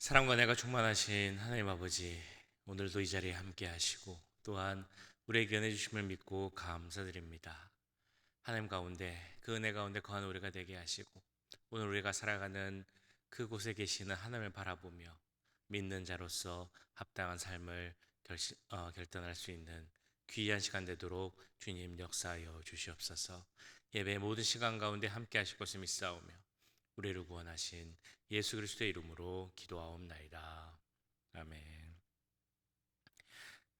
사랑과 내가 충만하신 하나님 아버지, 오늘도 이 자리에 함께 하시고 또한 우리에게 은혜 주심을 믿고 감사드립니다. 하나님 가운데 그 은혜 가운데 거하는 우리가 되게 하시고 오늘 우리가 살아가는 그곳에 계시는 하나님을 바라보며 믿는 자로서 합당한 삶을 결단할 수 있는 귀한 시간 되도록 주님 역사하여 주시옵소서. 예배 모든 시간 가운데 함께 하실 것을 믿사오며 우리를 구원하신 예수 그리스도의 이름으로 기도하옵나이다. 아멘.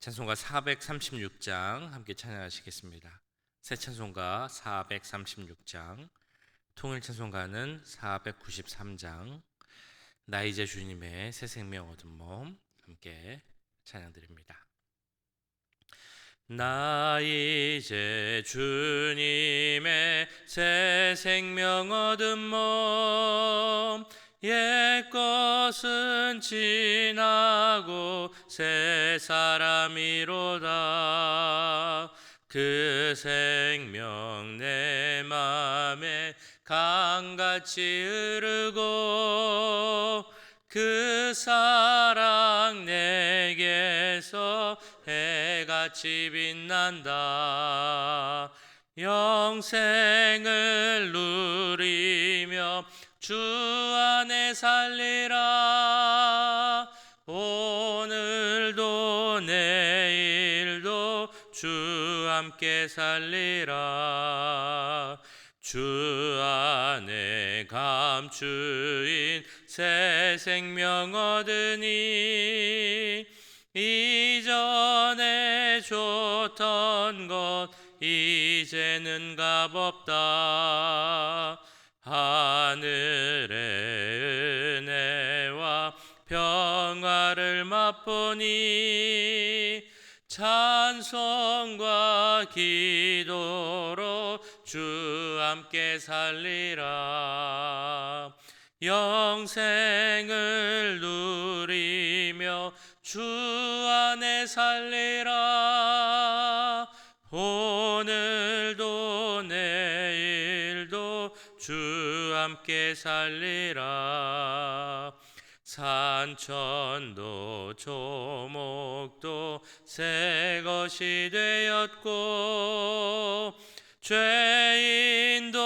찬송가 436장 함께 찬양하시겠습니다. 새 찬송가 436장, 통일 찬송가는 493장, 나 이제 주님의 새 생명 얻은 몸 함께 찬양드립니다. 나 이제 주님의 새 생명 얻은 몸, 옛것은 지나고 새 사람이로다. 그 생명 내 맘에 강같이 흐르고 그 사랑 내게서 해같이 빛난다. 영생을 누리며 주 안에 살리라. 오늘도 내일도 주 함께 살리라. 주 안에 감추인 새 생명 얻으니 이전에 줬던 것 이제는 값없다. 하늘의 은혜와 평화를 맛보니 찬송과 기도로 주 함께 살리라. 영생을 누리며 주 안에 살리라. 오늘도 내일도 주 함께 살리라. 산천도 조목도 새 것이 되었고 죄인도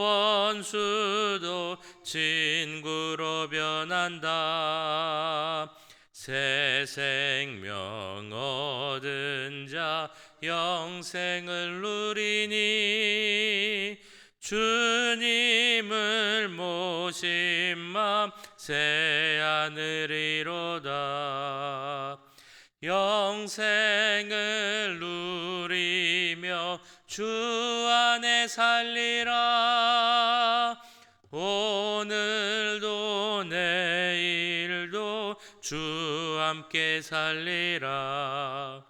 원수도 친구로 변한다. 새 생명 얻은 자 영생을 누리니 주님을 모신 맘 새 하늘이로다. 영생을 누리며 주 안에 살리라. 오늘도 내일도 주 함께 살리라.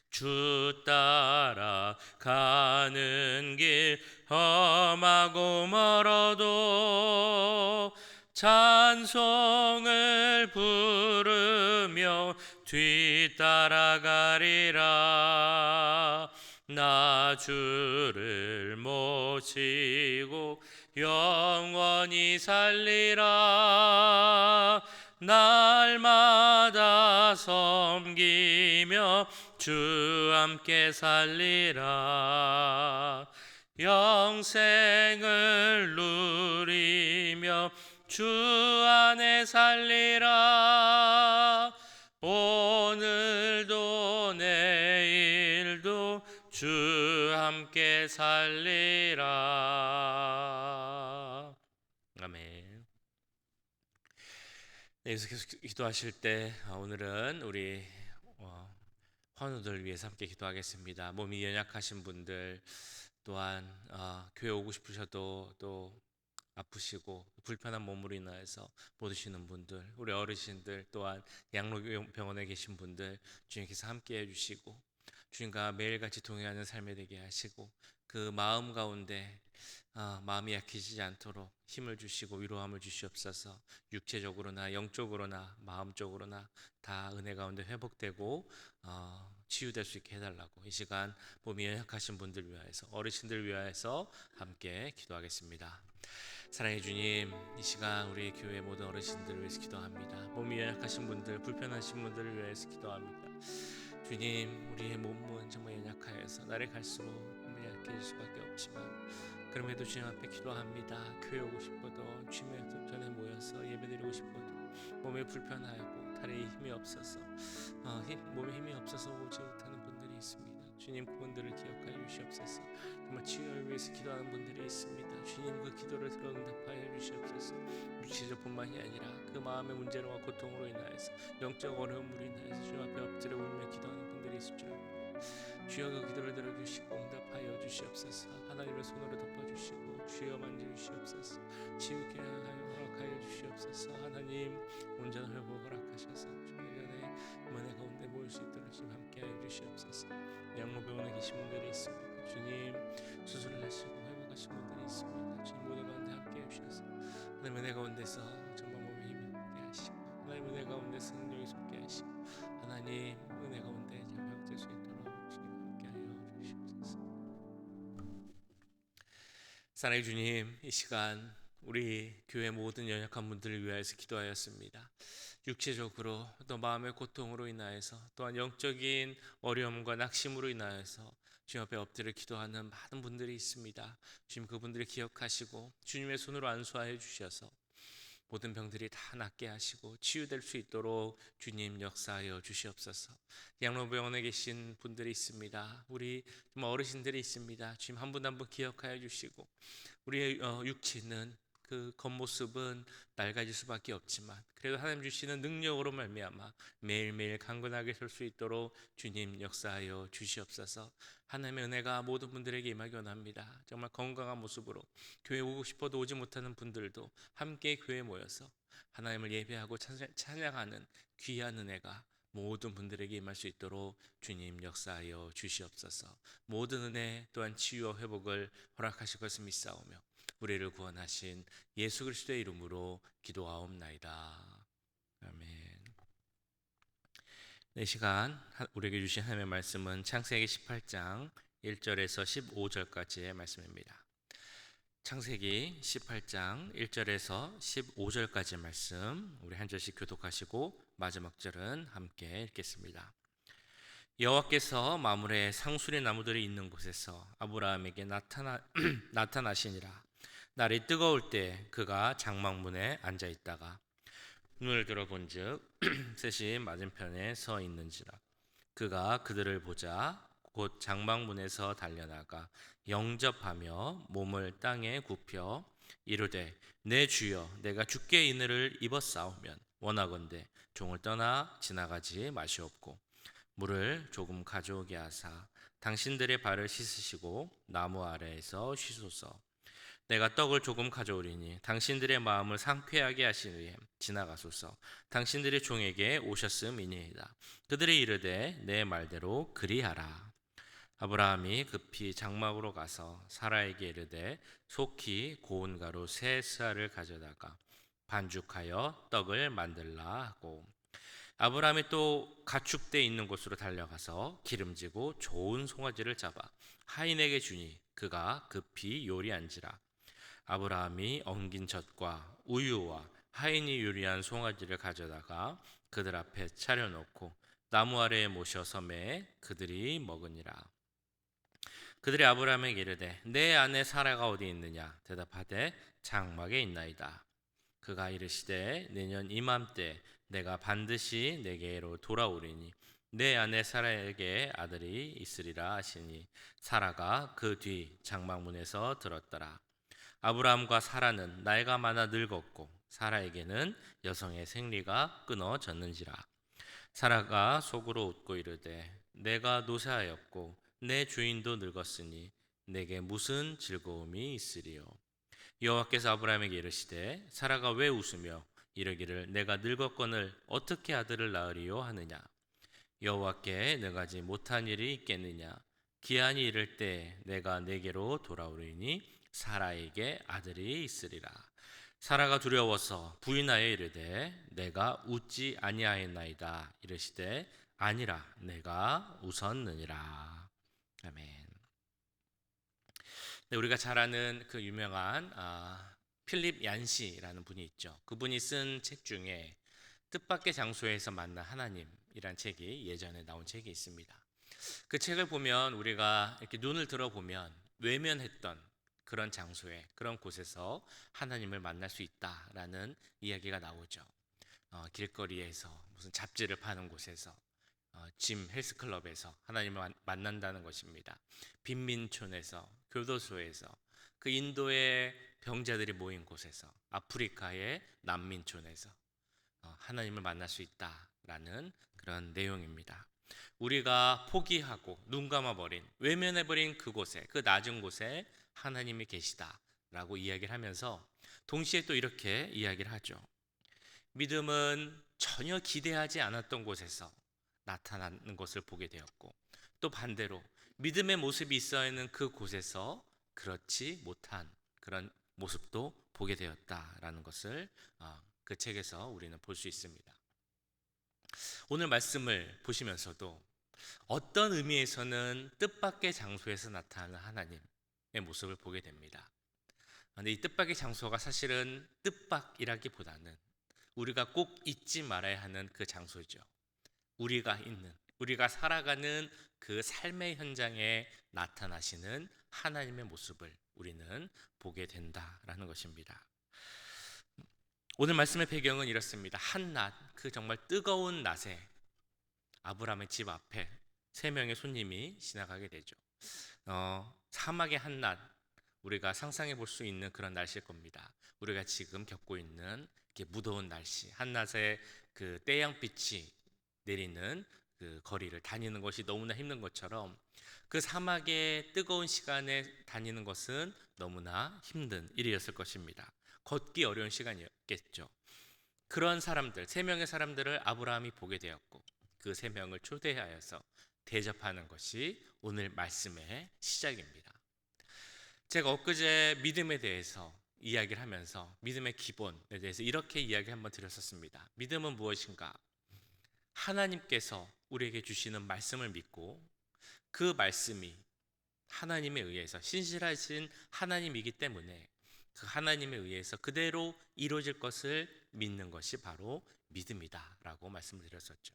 주 따라 가는 길 험하고 멀어도 찬송을 부르며 뒤따라가리라. 나 주를 모시고 영원히 살리라. 날마다 섬기며 주 함께 살리라. 영생을 누리며 주 안에 살리라. 오늘도 내일도 주 함께 살리라. 아멘. 네, 여기서 계속 기도하실 때 오늘은 우리 환우들 위해서 함께 기도하겠습니다. 몸이 연약하신 분들, 또한 교회 오고 싶으셔도 또 아프시고 불편한 몸으로 인하여서 못 오시는 분들, 우리 어르신들, 또한 양로병원에 계신 분들 주님께서 함께 해주시고 주님과 매일같이 동행하는 삶이 되게 하시고 그 마음 가운데 마음이 약해지지 않도록 힘을 주시고 위로함을 주시옵소서. 육체적으로나 영적으로나 마음적으로나 다 은혜 가운데 회복되고 치유될 수 있게 해달라고 이 시간 몸이 연약하신 분들 위하여서 어르신들 위하여서 함께 기도하겠습니다. 사랑해 주님, 이 시간 우리 교회 모든 어르신들을 위해서 기도합니다. 몸이 연약하신 분들, 불편하신 분들을 위해서 기도합니다. 주님, 우리의 몸은 정말 연약하여서 날에 갈수록 몸이 약해질 수밖에 없지만 그럼에도 주님 앞에 기도합니다. 교회 오고 싶어도 주님의 전에 모여서 예배드리고 싶어도 몸이 불편하고 다리에 힘이 없어서 몸에 힘이 없어서 오지 못하는 분들이 있습니다. 주님, 그분들을 기억하여 주시옵소서. 정말 치유를 위해서 기도하는 분들이 있습니다. 주님, 그 기도를 들어 응답하여 주시옵소서. 육체적뿐만이 아니라 그 마음의 문제로와 고통으로 인하여서 영적 어려움으로 인하여서 주님 앞에 엎드려 울며 기도하는 분들이 있을 줄 압니다. 주여, 그 기도를 들어주시고 응답하여 주시옵소서. 하나님의 손으로 덮어주시고 주여 만져주시옵소서. 치유케 하여 허락하여 주시옵소서. 하나님, 온전한 회복 허락하셔서 주님의 은혜 가운데 모일 수 있도록 주님 함께하여 주시옵소서. 양로병원에 계신 분들이 있습니다. 주님, 수술을 하시고 회복하신 분들이 있습니다. 주님, 모든 가운데 함께해 주셔서 하나님 은혜 가운데서 정말 몸에 힘이 있게 하시고 하나님 은혜 가운데서 능력이 솟게 하시고 하나님 은혜 가운데 잘 회복될 수 있도록 주님 함께하여 주시옵소서. 사랑의 주님, 이 시간 우리 교회 모든 연약한 분들을 위하여서 기도하였습니다. 육체적으로 또 마음의 고통으로 인하여서 또한 영적인 어려움과 낙심으로 인하여서 주님 앞에 엎드려 기도하는 많은 분들이 있습니다. 주님, 그분들을 기억하시고 주님의 손으로 안수하여 주셔서 모든 병들이 다 낫게 하시고 치유될 수 있도록 주님 역사하여 주시옵소서. 양로병원에 계신 분들이 있습니다. 우리 어르신들이 있습니다. 주님, 한 분 한 분 기억하여 주시고 우리의 육체는 그 겉모습은 낡아질 수밖에 없지만 그래도 하나님 주시는 능력으로 말미암아 매일매일 강건하게 설 수 있도록 주님 역사하여 주시옵소서. 하나님의 은혜가 모든 분들에게 임하기 원합니다. 정말 건강한 모습으로 교회 오고 싶어도 오지 못하는 분들도 함께 교회에 모여서 하나님을 예배하고 찬양하는 귀한 은혜가 모든 분들에게 임할 수 있도록 주님 역사하여 주시옵소서. 모든 은혜 또한 치유와 회복을 허락하실 것을 믿사오며 우리를 구원하신 예수 그리스도의 이름으로 기도하옵나이다. 아멘. 이 시간 우리에게 주신 하나님의 말씀은 창세기 18장 1절에서 15절까지의 말씀입니다. 창세기 18장 1절에서 15절까지의 말씀 우리 한 절씩 교독하시고 마지막 절은 함께 읽겠습니다. 여호와께서 마므레 상수리 나무들이 있는 곳에서 아브라함에게 나타나시니라. 날이 뜨거울 때 그가 장막문에 앉아 있다가 눈을 들어본즉 셋이 맞은편에 서 있는지라. 그가 그들을 보자 곧 장막문에서 달려나가 영접하며 몸을 땅에 굽혀 이르되 내 주여, 내가 주께 인의를 입었사오면 원하건대 종을 떠나 지나가지 마시옵고 물을 조금 가져오게 하사 당신들의 발을 씻으시고 나무 아래에서 쉬소서. 내가 떡을 조금 가져오리니 당신들의 마음을 상쾌하게 하시기에 지나가소서. 당신들의 종에게 오셨음이니이다. 그들이 이르되 내 말대로 그리하라. 아브라함이 급히 장막으로 가서 사라에게 이르되 속히 고운 가루 세 스아를 가져다가 반죽하여 떡을 만들라 하고 아브라함이 또 가축대 있는 곳으로 달려가서 기름지고 좋은 송아지를 잡아 하인에게 주니 그가 급히 요리한지라. 아브라함이 엉긴 젖과 우유와 하인이 요리한 송아지를 가져다가 그들 앞에 차려놓고 나무 아래에 모셔서 매 그들이 먹으니라. 그들이 아브라함에게 이르되 내 아내 사라가 어디 있느냐? 대답하되 장막에 있나이다. 그가 이르시되 내년 이맘때 내가 반드시 내게로 돌아오리니 내 아내 사라에게 아들이 있으리라 하시니 사라가 그 뒤 장막문에서 들었더라. 아브라함과 사라는 나이가 많아 늙었고 사라에게는 여성의 생리가 끊어졌는지라. 사라가 속으로 웃고 이르되 내가 노쇠하였고 내 주인도 늙었으니 내게 무슨 즐거움이 있으리요. 여호와께서 아브라함에게 이르시되 사라가 왜 웃으며 이르기를 내가 늙었거늘 어떻게 아들을 낳으리요 하느냐. 여호와께 능하지 못한 일이 있겠느냐. 기한이 이를 때 내가 내게로 돌아오리니 사라에게 아들이 있으리라. 사라가 두려워서 부인하여 이르되 내가 웃지 아니하였나이다. 이르시되 아니라 내가 웃었느니라. 아멘. 네, 우리가 잘 아는 그 유명한 필립 얀시라는 분이 있죠. 그분이 쓴 책 중에 뜻밖의 장소에서 만난 하나님이란 책이 예전에 나온 책이 있습니다. 그 책을 보면 우리가 이렇게 눈을 들어보면 외면했던 그런 장소에, 그런 곳에서 하나님을 만날 수 있다라는 이야기가 나오죠. 길거리에서, 무슨 잡지를 파는 곳에서, 짐 헬스클럽에서 하나님을 만난다는 것입니다. 빈민촌에서, 교도소에서, 그 인도의 병자들이 모인 곳에서, 아프리카의 난민촌에서 하나님을 만날 수 있다라는 그런 내용입니다. 우리가 포기하고 눈 감아버린, 외면해버린 그곳에, 그 낮은 곳에 하나님이 계시다라고 이야기를 하면서 동시에 또 이렇게 이야기를 하죠. 믿음은 전혀 기대하지 않았던 곳에서 나타나는 것을 보게 되었고, 또 반대로 믿음의 모습이 있어야 하는 그 곳에서 그렇지 못한 그런 모습도 보게 되었다라는 것을 그 책에서 우리는 볼 수 있습니다. 오늘 말씀을 보시면서도 어떤 의미에서는 뜻밖의 장소에서 나타나는 하나님의 모습을 보게 됩니다. 그런데 이 뜻밖의 장소가 사실은 뜻밖이라기보다는 우리가 꼭 잊지 말아야 하는 그 장소죠. 우리가 살아가는 그 삶의 현장에 나타나시는 하나님의 모습을 우리는 보게 된다라는 것입니다. 오늘 말씀의 배경은 이렇습니다. 한낮, 그 정말 뜨거운 낮에 아브라함의 집 앞에 3명의 손님이 지나가게 되죠. 사막의 한낮, 우리가 상상해 볼 수 있는 그런 날씨일 겁니다. 우리가 지금 겪고 있는 무더운 날씨, 한낮에 그 태양빛이 내리는 그 거리를 다니는 것이 너무나 힘든 것처럼 그 사막의 뜨거운 시간에 다니는 것은 너무나 힘든 일이었을 것입니다. 걷기 어려운 시간이었겠죠. 그런 사람들, 3명의 사람들을 아브라함이 보게 되었고 그 3명을 초대하여서 대접하는 것이 오늘 말씀의 시작입니다. 제가 엊그제 믿음에 대해서 이야기를 하면서 믿음의 기본에 대해서 이렇게 이야기 한번 드렸었습니다. 믿음은 무엇인가? 하나님께서 우리에게 주시는 말씀을 믿고 그 말씀이 하나님에 의해서 신실하신 하나님이기 때문에 그 하나님에 의해서 그대로 이루어질 것을 믿는 것이 바로 믿음이다라고 말씀을 드렸었죠.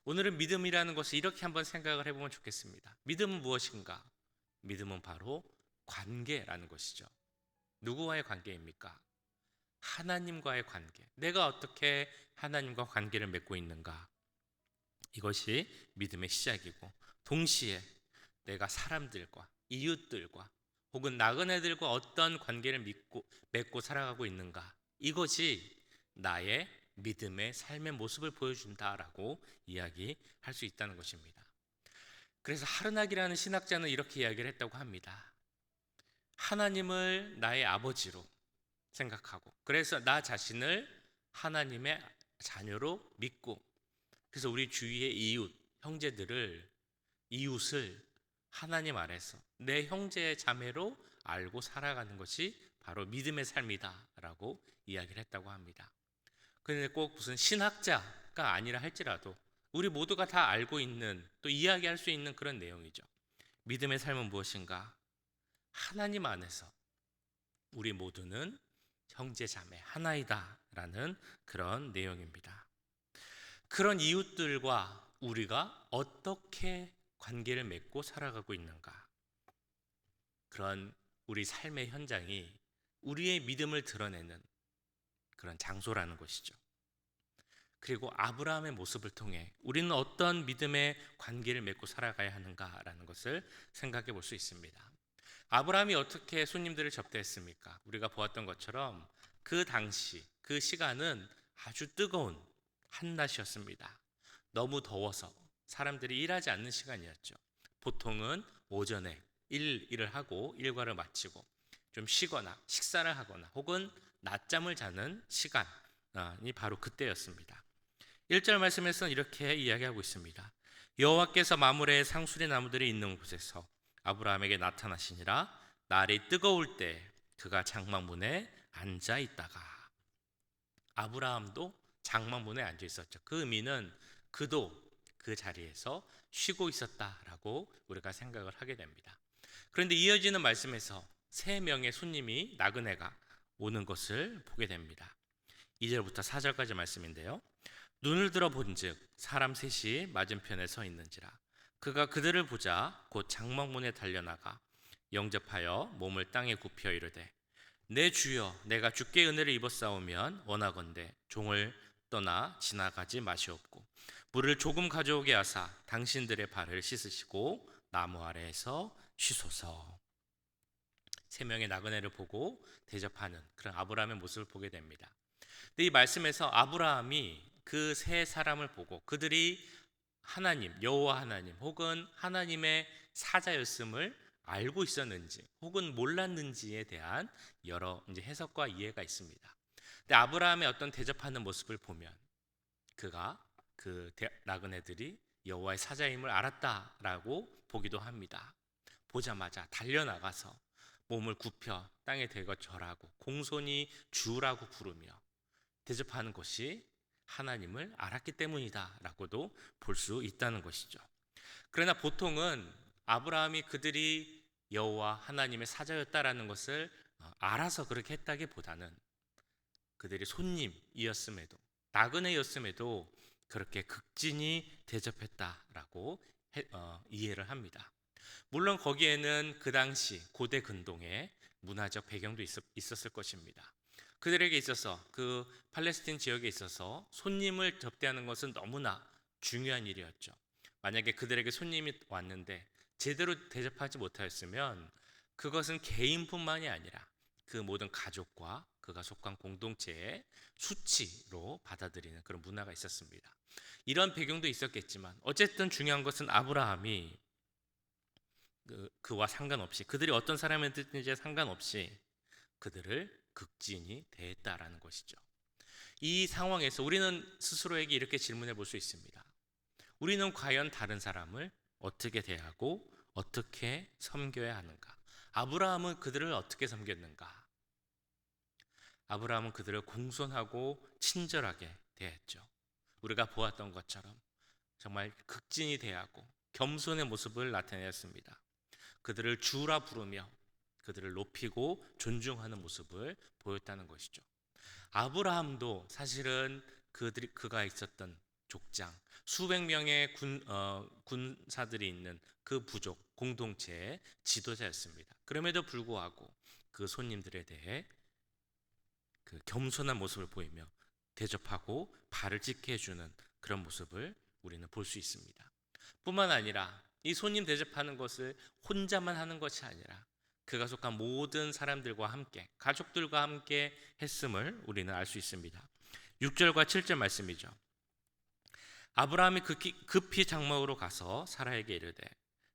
오늘은 믿음이라는 것을 이렇게 한번 생각을 해보면 좋겠습니다. 믿음은 무엇인가? 믿음은 바로 관계라는 것이죠. 누구와의 관계입니까? 하나님과의 관계. 내가 어떻게 하나님과 관계를 맺고 있는가? 이것이 믿음의 시작이고, 동시에 내가 사람들과 이웃들과 혹은 나그네들과 어떤 관계를 맺고 살아가고 있는가? 이것이 나의 믿음의 삶의 모습을 보여준다라고 이야기할 수 있다는 것입니다. 그래서 하르낙이라는 신학자는 이렇게 이야기를 했다고 합니다. 하나님을 나의 아버지로 생각하고, 그래서 나 자신을 하나님의 자녀로 믿고, 그래서 우리 주위의 이웃을 하나님 아래서 내 형제 자매로 알고 살아가는 것이 바로 믿음의 삶이다라고 이야기를 했다고 합니다. 그런데 꼭 무슨 신학자가 아니라 할지라도 우리 모두가 다 알고 있는, 또 이야기할 수 있는 그런 내용이죠. 믿음의 삶은 무엇인가? 하나님 안에서 우리 모두는 형제 자매 하나이다라는 그런 내용입니다. 그런 이웃들과 우리가 어떻게 관계를 맺고 살아가고 있는가? 그런 우리 삶의 현장이 우리의 믿음을 드러내는 그런 장소라는 것이죠. 그리고 아브라함의 모습을 통해 우리는 어떤 믿음의 관계를 맺고 살아가야 하는가라는 것을 생각해 볼 수 있습니다. 아브라함이 어떻게 손님들을 접대했습니까? 우리가 보았던 것처럼 그 당시, 그 시간은 아주 뜨거운 한낮이었습니다. 너무 더워서 사람들이 일하지 않는 시간이었죠. 보통은 오전에 일을 하고 일과를 마치고 좀 쉬거나 식사를 하거나 혹은 낮잠을 자는 시간이 바로 그때였습니다. 1절 말씀에서는 이렇게 이야기하고 있습니다. 여호와께서 마므레의 상수리 나무들이 있는 곳에서 아브라함에게 나타나시니라. 날이 뜨거울 때 그가 장막문에 앉아 있다가. 아브라함도 장막문에 앉아 있었죠. 그 의미는 그도 그 자리에서 쉬고 있었다라고 우리가 생각을 하게 됩니다. 그런데 이어지는 말씀에서 세 명의 손님이 나그네가 오는 것을 보게 됩니다. 2절부터 4절까지 말씀인데요. 눈을 들어 본즉 사람 셋이 맞은편에 서 있는지라. 그가 그들을 보자 곧 장막문에 달려나가 영접하여 몸을 땅에 굽혀 이르되 내 주여 내가 주께 은혜를 입었사오면 원하건대 종을 떠나 지나가지 마시옵고 물을 조금 가져오게 하사 당신들의 발을 씻으시고 나무 아래에서 쉬소서. 세 명의 나그네를 보고 대접하는 그런 아브라함의 모습을 보게 됩니다. 근데 이 말씀에서 아브라함이 그 세 사람을 보고 그들이 하나님, 여호와 하나님 혹은 하나님의 사자였음을 알고 있었는지 혹은 몰랐는지에 대한 여러 이제 해석과 이해가 있습니다. 근데 아브라함의 어떤 대접하는 모습을 보면 그가 나그네들이 여호와의 사자임을 알았다라고 보기도 합니다. 보자마자 달려나가서 몸을 굽혀 땅에 대고 절하고 공손히 주라고 부르며 대접하는 것이 하나님을 알았기 때문이다라고도 볼 수 있다는 것이죠. 그러나 보통은 아브라함이 그들이 여호와 하나님의 사자였다라는 것을 알아서 그렇게 했다기보다는 그들이 손님이었음에도 나그네였음에도 그렇게 극진히 대접했다라고 이해를 합니다. 물론 거기에는 그 당시 고대 근동의 문화적 배경도 있었을 것입니다. 그들에게 있어서 그 팔레스틴 지역에 있어서 손님을 접대하는 것은 너무나 중요한 일이었죠. 만약에 그들에게 손님이 왔는데 제대로 대접하지 못하였으면 그것은 개인뿐만이 아니라 그 모든 가족과 그가 속한 공동체의 수치로 받아들이는 그런 문화가 있었습니다. 이런 배경도 있었겠지만 어쨌든 중요한 것은 아브라함이 그와 상관없이 그들이 어떤 사람이든지 상관없이 그들을 극진히 대했다라는 것이죠. 이 상황에서 우리는 스스로에게 이렇게 질문해 볼 수 있습니다. 우리는 과연 다른 사람을 어떻게 대하고 어떻게 섬겨야 하는가? 아브라함은 그들을 어떻게 섬겼는가? 아브라함은 그들을 공손하고 친절하게 대했죠. 우리가 보았던 것처럼 정말 극진히 대하고 겸손의 모습을 나타내었습니다. 그들을 주라 부르며 그들을 높이고 존중하는 모습을 보였다는 것이죠. 아브라함도 사실은 그가 있었던 족장 수백 명의 군사들이 있는 그 부족 공동체의 지도자였습니다. 그럼에도 불구하고 그 손님들에 대해 그 겸손한 모습을 보이며 대접하고 발을 찢게 해주는 그런 모습을 우리는 볼 수 있습니다. 뿐만 아니라 이 손님 대접하는 것을 혼자만 하는 것이 아니라 그가 속한 모든 사람들과 함께 가족들과 함께 했음을 우리는 알 수 있습니다. 6절과 7절 말씀이죠. 아브라함이 급히 장막으로 가서 사라에게 이르되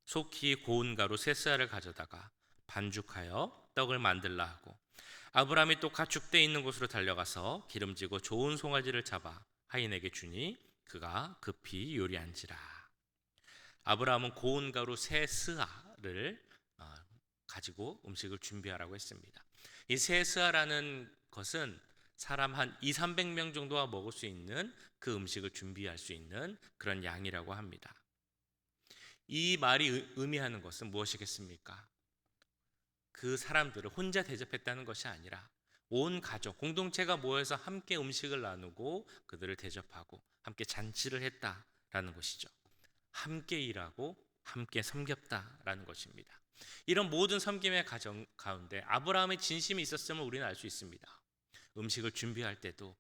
속히 고운 가루 세 쌀을 가져다가 반죽하여 떡을 만들라 하고 아브라함이 또 가축대 있는 곳으로 달려가서 기름지고 좋은 송아지를 잡아 하인에게 주니 그가 급히 요리한지라. 아브라함은 고운 가루 세 스아를 가지고 음식을 준비하라고 했습니다. 이 세 스아라는 것은 사람 한 200~300명 정도가 먹을 수 있는 그 음식을 준비할 수 있는 그런 양이라고 합니다. 이 말이 의미하는 것은 무엇이겠습니까? 그 사람들을 혼자 대접했다는 것이 아니라 온 가족, 공동체가 모여서 함께 음식을 나누고 그들을 대접하고 함께 잔치를 했다라는 것이죠. 함께 일하고 함께 섬겼다라는 것입니다. 이런 모든 섬김의 과정 가운데 아브라함의 진심이 있었음을 우리는 알 수 있습니다. 음식을 준비할 때도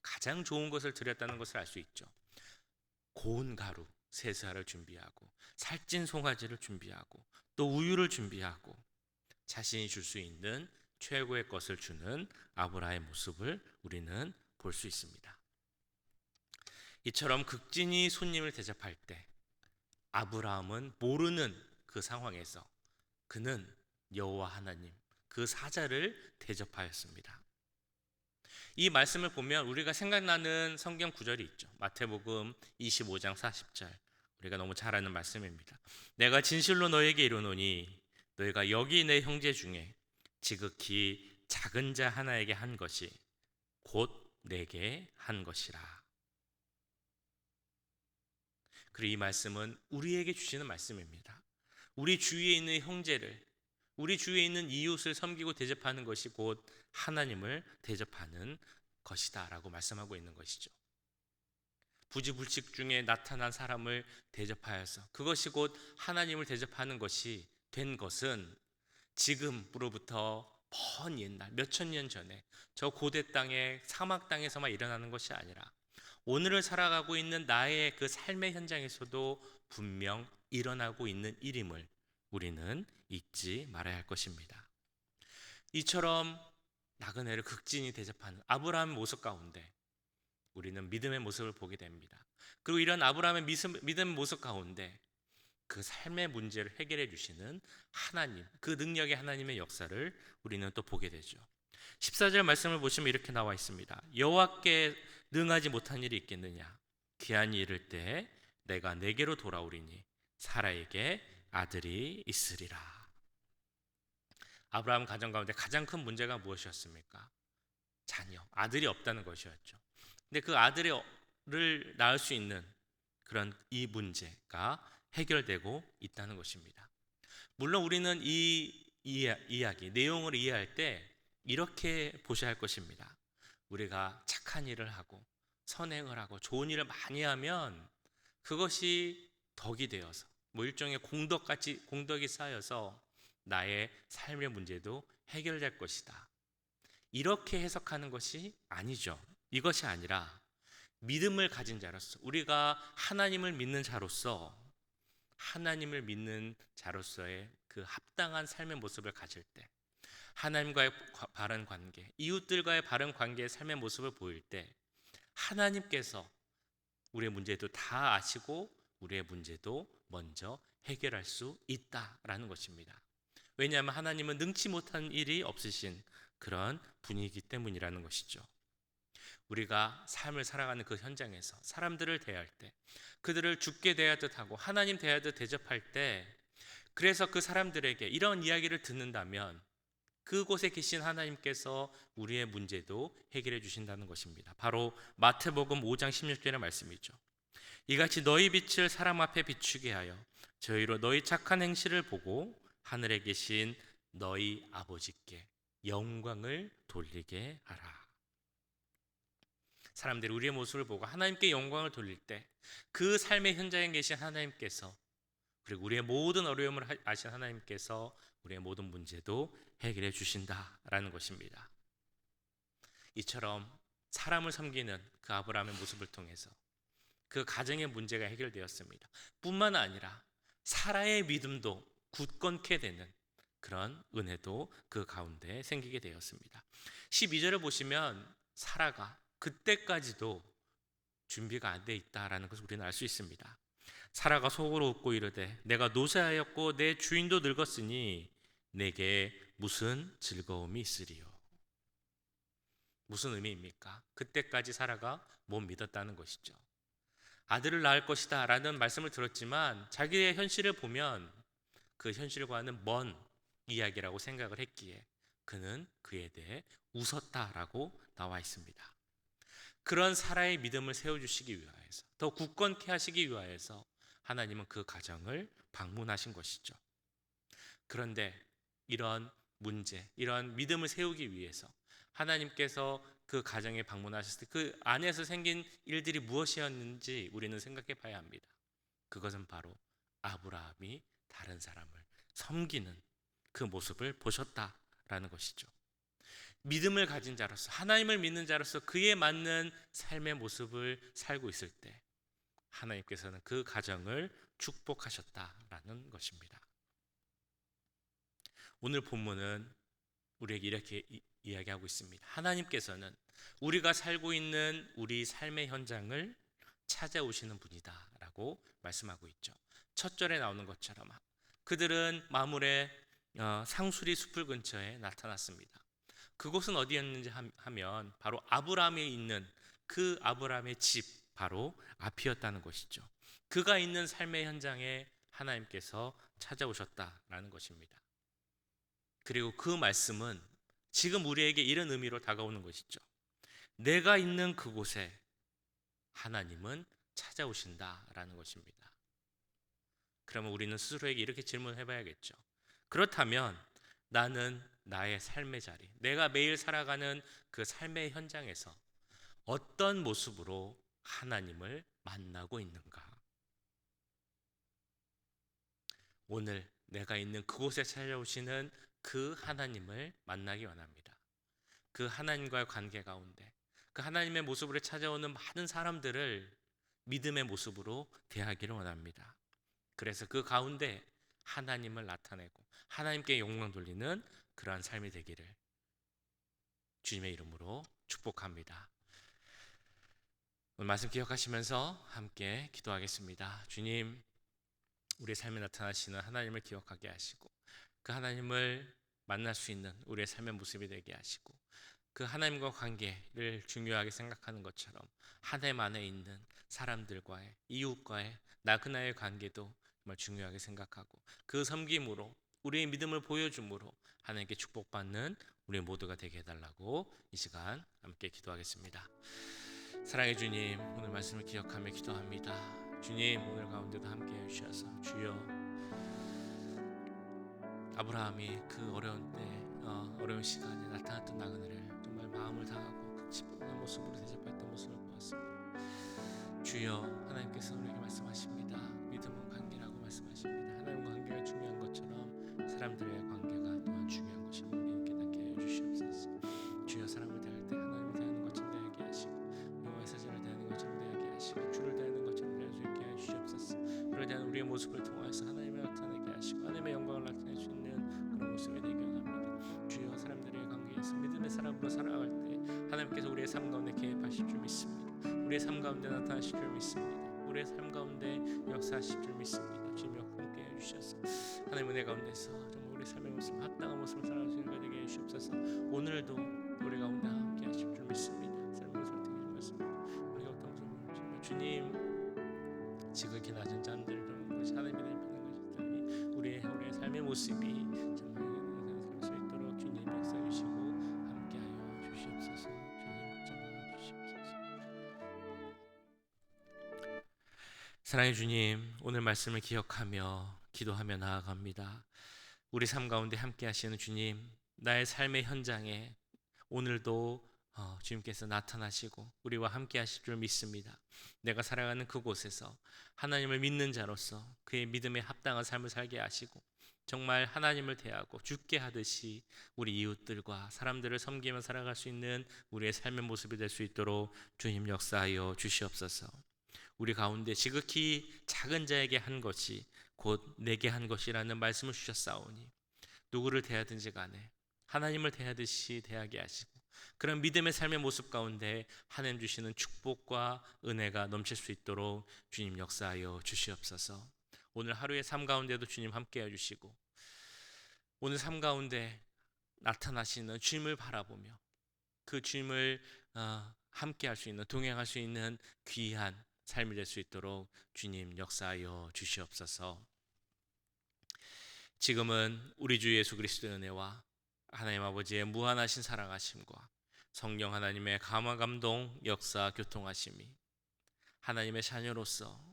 가장 좋은 것을 드렸다는 것을 알 수 있죠. 고운 가루 세 스아를 준비하고 살찐 송아지를 준비하고 또 우유를 준비하고 자신이 줄 수 있는 최고의 것을 주는 아브라함의 모습을 우리는 볼 수 있습니다. 이처럼 극진히 손님을 대접할 때 아브라함은 모르는 그 상황에서 그는 여호와 하나님 그 사자를 대접하였습니다. 이 말씀을 보면 우리가 생각나는 성경 구절이 있죠. 마태복음 25장 40절 우리가 너무 잘 아는 말씀입니다. 내가 진실로 너에게 이르노니 너희가 여기 내 형제 중에 지극히 작은 자 하나에게 한 것이 곧 내게 한 것이라. 그리고 이 말씀은 우리에게 주시는 말씀입니다. 우리 주위에 있는 형제를, 우리 주위에 있는 이웃을 섬기고 대접하는 것이 곧 하나님을 대접하는 것이다 라고 말씀하고 있는 것이죠. 부지불식 중에 나타난 사람을 대접하여서 그것이 곧 하나님을 대접하는 것이 된 것은 지금으로부터 먼 옛날 몇천 년 전에 저 고대 땅에 사막 땅에서만 일어나는 것이 아니라 오늘을 살아가고 있는 나의 그 삶의 현장에서도 분명 일어나고 있는 일임을 우리는 잊지 말아야 할 것입니다. 이처럼 나그네를 극진히 대접하는 아브라함의 모습 가운데 우리는 믿음의 모습을 보게 됩니다. 그리고 이런 아브라함의 믿음의 모습 가운데 그 삶의 문제를 해결해 주시는 하나님, 그 능력의 하나님의 역사를 우리는 또 보게 되죠. 14절 말씀을 보시면 이렇게 나와 있습니다. 여호와께 능하지 못한 일이 있겠느냐? 기한이 이를 때 내가 내게로 돌아오리니 사라에게 아들이 있으리라. 아브라함 가정 가운데 가장 큰 문제가 무엇이었습니까? 자녀, 아들이 없다는 것이었죠. 근데 그 아들을 낳을 수 있는 그런 이 문제가 해결되고 있다는 것입니다. 물론 우리는 이 이야기, 내용을 이해할 때 이렇게 보셔야 할 것입니다. 우리가 착한 일을 하고 선행을 하고 좋은 일을 많이 하면 그것이 덕이 되어서 일종의 공덕이 쌓여서 나의 삶의 문제도 해결될 것이다. 이렇게 해석하는 것이 아니죠. 이것이 아니라 믿음을 가진 자로서 우리가 하나님을 믿는 자로서 하나님을 믿는 자로서의 그 합당한 삶의 모습을 가질 때 하나님과의 바른 관계, 이웃들과의 바른 관계의 삶의 모습을 보일 때 하나님께서 우리의 문제도 다 아시고 우리의 문제도 먼저 해결할 수 있다라는 것입니다. 왜냐하면 하나님은 능치 못한 일이 없으신 그런 분이기 때문이라는 것이죠. 우리가 삶을 살아가는 그 현장에서 사람들을 대할 때 그들을 주께 대하듯 하고 하나님 대하듯 대접할 때 그래서 그 사람들에게 이런 이야기를 듣는다면 그곳에 계신 하나님께서 우리의 문제도 해결해 주신다는 것입니다. 바로 마태복음 5장 16절의 말씀이죠. 이같이 너희 빛을 사람 앞에 비추게 하여 저희로 너희 착한 행실을 보고 하늘에 계신 너희 아버지께 영광을 돌리게 하라. 사람들이 우리의 모습을 보고 하나님께 영광을 돌릴 때 그 삶의 현장에 계신 하나님께서 그리고 우리의 모든 어려움을 아신 하나님께서 우리의 모든 문제도 해결해 주신다라는 것입니다. 이처럼 사람을 섬기는 그 아브라함의 모습을 통해서 그 가정의 문제가 해결되었습니다. 뿐만 아니라 사라의 믿음도 굳건케 되는 그런 은혜도 그 가운데 생기게 되었습니다. 12절을 보시면 사라가 그때까지도 준비가 안 돼 있다라는 것을 우리는 알 수 있습니다. 사라가 속으로 웃고 이르되 내가 노쇠하였고 내 주인도 늙었으니 내게 무슨 즐거움이 있으리요. 무슨 의미입니까? 그때까지 사라가 못 믿었다는 것이죠. 아들을 낳을 것이다 라는 말씀을 들었지만 자기의 현실을 보면 그 현실과는 먼 이야기라고 생각을 했기에 그는 그에 대해 웃었다라고 나와 있습니다. 그런 사라의 믿음을 세워주시기 위하여서 더 굳건케 하시기 위하여서 하나님은 그 가정을 방문하신 것이죠. 그런데 이런 문제, 이런 믿음을 세우기 위해서 하나님께서 그 가정에 방문하셨을 때 그 안에서 생긴 일들이 무엇이었는지 우리는 생각해 봐야 합니다. 그것은 바로 아브라함이 다른 사람을 섬기는 그 모습을 보셨다라는 것이죠. 믿음을 가진 자로서 하나님을 믿는 자로서 그에 맞는 삶의 모습을 살고 있을 때 하나님께서는 그 가정을 축복하셨다라는 것입니다. 오늘 본문은 우리에게 이렇게 이야기하고 있습니다. 하나님께서는 우리가 살고 있는 우리 삶의 현장을 찾아오시는 분이다라고 말씀하고 있죠. 첫 절에 나오는 것처럼 그들은 마물의 상수리 숲을 근처에 나타났습니다. 그곳은 어디였는지 하면 바로 아브라함이 있는 그 아브라함의 집 바로 앞이었다는 것이죠. 그가 있는 삶의 현장에 하나님께서 찾아오셨다라는 것입니다. 그리고 그 말씀은 지금 우리에게 이런 의미로 다가오는 것이죠. 내가 있는 그곳에 하나님은 찾아오신다라는 것입니다. 그러면 우리는 스스로에게 이렇게 질문해 봐야겠죠. 그렇다면 나는 나의 삶의 자리, 내가 매일 살아가는 그 삶의 현장에서 어떤 모습으로 하나님을 만나고 있는가? 오늘 내가 있는 그곳에 찾아오시는 그 하나님을 만나기 원합니다. 그 하나님과의 관계 가운데 그 하나님의 모습으로 찾아오는 많은 사람들을 믿음의 모습으로 대하기를 원합니다. 그래서 그 가운데 하나님을 나타내고 하나님께 영광 돌리는 그러한 삶이 되기를 주님의 이름으로 축복합니다. 오늘 말씀 기억하시면서 함께 기도하겠습니다. 주님, 우리의 삶에 나타나시는 하나님을 기억하게 하시고 그 하나님을 만날 수 있는 우리의 삶의 모습이 되게 하시고 그 하나님과 관계를 중요하게 생각하는 것처럼 하나님 안에 있는 사람들과의, 이웃과의 나그나의 관계도 정말 중요하게 생각하고 그 섬김으로 우리의 믿음을 보여줌으로 하나님께 축복받는 우리 모두가 되게 해달라고 이 시간 함께 기도하겠습니다. 사랑의 주님, 오늘 말씀을 기억하며 기도합니다. 주님, 오늘 가운데도 함께 해주셔서 주여, 아브라함이 그 어려운 때 어려운 시간에 나타났던 나그네를 정말 마음을 다하고 기뻐하는 모습으로 대접했던 모습을 보았습니다. 주여, 하나님께서 우리에게 말씀하십니다. 믿음은 관계라고 말씀하십니다. 하나님과 관계가 중요한 것처럼 사람들의 관계가 또한 중요한 것임을 우리에게 깨닫게 하여 주시옵소서. 주여, 사람을 대할 때 하나님을 대하는 것처럼 대하게 하시고 여호와의 사자를 대하는 것처럼 대하게 하시고 주를 대하는 것처럼 대할 수 있게 하여 주시옵소서. 그를 대하는 우리의 모습을 통하여서 하나님을 나타내게 하시고 하나님의 영광을 나타낼 수 있는 그런 모습이 되게 원합니다. 주여, 사람들의 관계에서 믿음의 사람으로 살아갈 때 하나님께서 우리의 삶 가운데 개입하실 줄 믿습니다. 우리의 삶 가운데 나타나실 줄 믿습니다. 우리의 삶 가운데 역사하실 줄 믿습니다. 주님 함께 해주셔서 하나님 은혜 가운데서 정말 우리 삶의 모습 합당한 모습을 살아갈 수 있는 것 되게 해주시옵소서. 오늘도 우리 가운데 함께 하실 줄 믿습니다. 삶을 설득해 주셨습니다. 우리가 어떤 모습을 정말 주님 지극히 낮은 자들을 보는 것이 하나님의 대입하는 것이더니 우리의 삶의 모습이 정말 살 수 있도록 주님 역사해 주시고 함께하여 주시옵소서. 주님 붙잡아 주시옵소서. 사랑의 주님, 오늘 말씀을 기억하며 기도하며 나아갑니다. 우리 삶 가운데 함께 하시는 주님, 나의 삶의 현장에 오늘도 주님께서 나타나시고 우리와 함께 하실 줄 믿습니다. 내가 살아가는 그곳에서 하나님을 믿는 자로서 그의 믿음에 합당한 삶을 살게 하시고 정말 하나님을 대하고 주께 하듯이 우리 이웃들과 사람들을 섬기며 살아갈 수 있는 우리의 삶의 모습이 될 수 있도록 주님 역사하여 주시옵소서. 우리 가운데 지극히 작은 자에게 한 것이 곧 내게 한 것이라는 말씀을 주셨사오니 누구를 대하든지 간에 하나님을 대하듯이 대하게 하시고 그런 믿음의 삶의 모습 가운데 하나님 주시는 축복과 은혜가 넘칠 수 있도록 주님 역사하여 주시옵소서. 오늘 하루의 삶 가운데도 주님 함께해 주시고 오늘 삶 가운데 나타나시는 주님을 바라보며 그 주님을 함께할 수 있는, 동행할 수 있는 귀한 삶이 될 수 있도록 주님 역사하여 주시옵소서. 지금은 우리 주 예수 그리스도의 은혜와 하나님 아버지의 무한하신 사랑하심과 성령 하나님의 감화 감동 역사 교통하심이 하나님의 자녀로서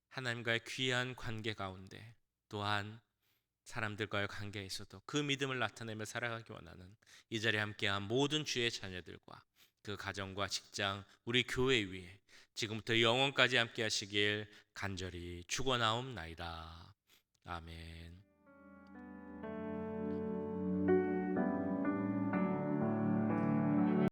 하나님과의 귀한 관계 가운데 또한 사람들과의 관계에서도 그 믿음을 나타내며 살아가기 원하는 이 자리에 함께한 모든 주의 자녀들과 그 가정과 직장, 우리 교회 위에 지금부터 영원까지 함께 하시길 간절히 축원하옵나이다. 아멘.